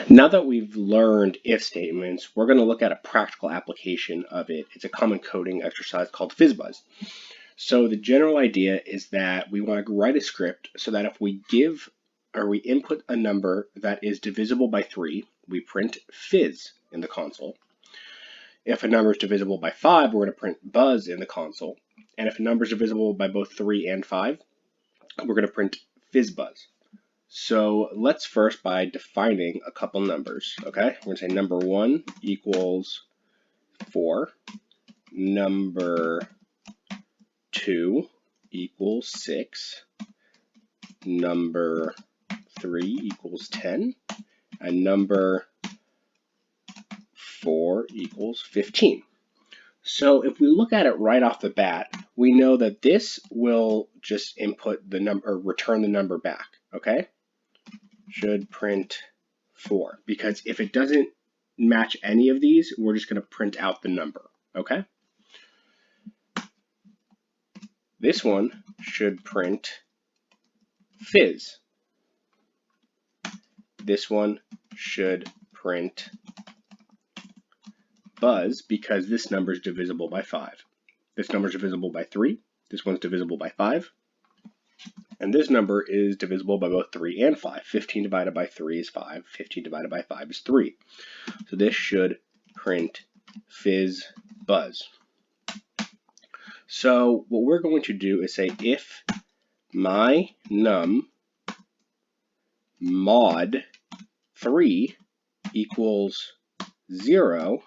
Now that we've learned if statements, we're going to look at a practical application of it. It's a common coding exercise called FizzBuzz. So the general idea is that we want to write a script so that if we give or we input a number that is divisible by 3, we print fizz in the console. If a number is divisible by 5, we're going to print buzz in the console. And if a number is divisible by both 3 and 5, we're going to print FizzBuzz. So let's first by defining a couple numbers, okay? We're going to say number 1 equals 4, number 2 equals 6, number 3 equals 10, and number 4 equals 15. So if we look at it right off the bat, we know that this will just input the number, or return the number back, okay? Should print 4, because if it doesn't match any of these, we're just going to print out the number, okay? This one should print fizz. This one should print buzz because this number is divisible by 5. This number is divisible by 3. This one's divisible by 5. And this number is divisible by both 3 and 5. 15 divided by 3 is 5. 15 divided by 5 is 3. So this should print fizz buzz. So what we're going to do is say if my num mod 3 equals 0,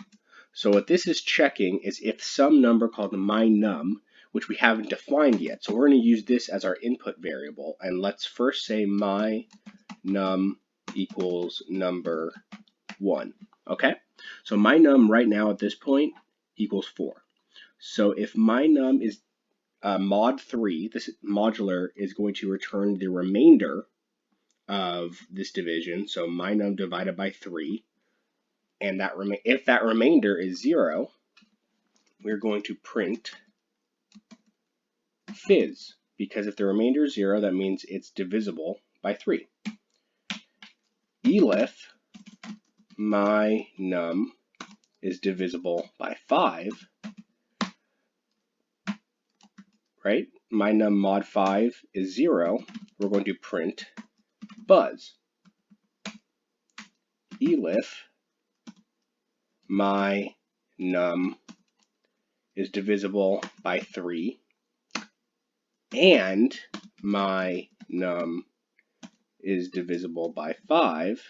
so what this is checking is if some number called my num, which we haven't defined yet. So we're going to use this as our input variable. And let's first say my num equals number 1. Okay? So my num right now at this point equals 4. So if my num is mod 3, this modular is going to return the remainder of this division. So my num divided by 3. And that if that remainder is 0, we're going to print fizz, because if the remainder is 0, that means it's divisible by 3. Elif my num is divisible by 5, right? My num mod 5 is 0. We're going to print buzz. Elif my num is divisible by 3, and my num is divisible by 5,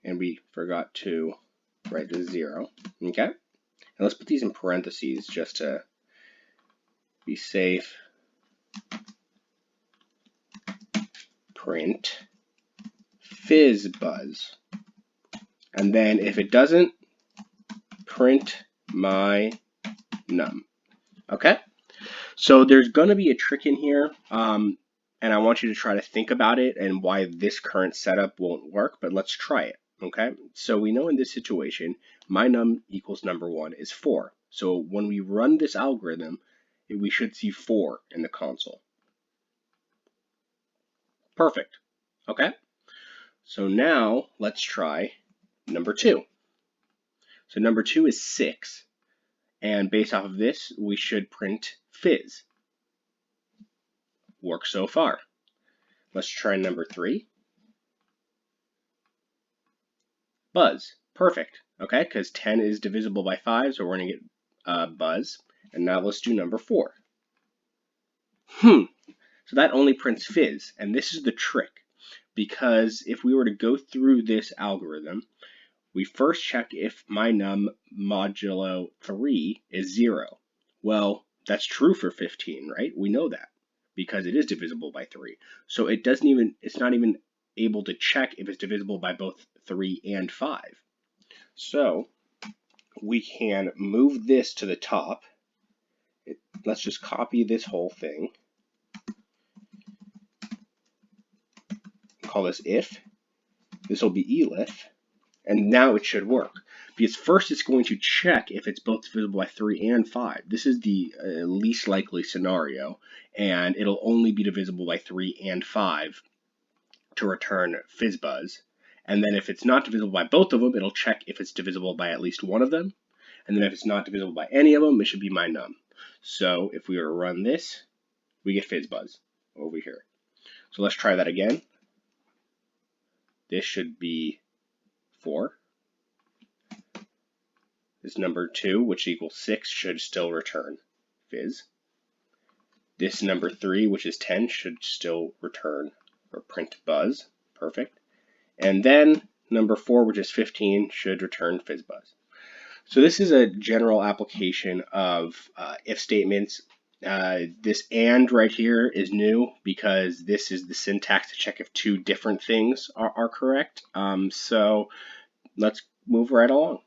and we forgot to write the 0, okay? And let's put these in parentheses just to be safe. Print FizzBuzz. And then if it doesn't, print my num. Okay? So there's going to be a trick in here, and I want you to try to think about it and why this current setup won't work, but let's try it. Okay? So we know in this situation, my num equals number 1 is 4. So when we run this algorithm, we should see 4 in the console. Perfect. Okay? So now let's try number 2. So number 2 is 6. And based off of this, we should print fizz. Works so far. Let's try number 3. Buzz. Perfect. Okay, because 10 is divisible by 5, so we're going to get buzz. And now let's do number 4. So that only prints fizz. And this is the trick. Because if we were to go through this algorithm, we first check if my num modulo 3 is 0. Well, that's true for 15, right? We know that because it is divisible by 3. So it's not even able to check if it's divisible by both 3 and 5. So we can move this to the top. Let's just copy this whole thing. Call this if. This will be elif. And now it should work. Because first it's going to check if it's both divisible by 3 and 5. This is the least likely scenario. And it'll only be divisible by 3 and 5 to return FizzBuzz. And then if it's not divisible by both of them, it'll check if it's divisible by at least one of them. And then if it's not divisible by any of them, it should be my num. So if we were to run this, we get FizzBuzz over here. So let's try that again. This should be 4. This number 2, which equals 6, should still return Fizz. This number 3, which is 10, should still return or print Buzz. Perfect. And then number 4, which is 15, should return FizzBuzz. So this is a general application of if statements. This AND right here is new because this is the syntax to check if two different things are correct. So let's move right along.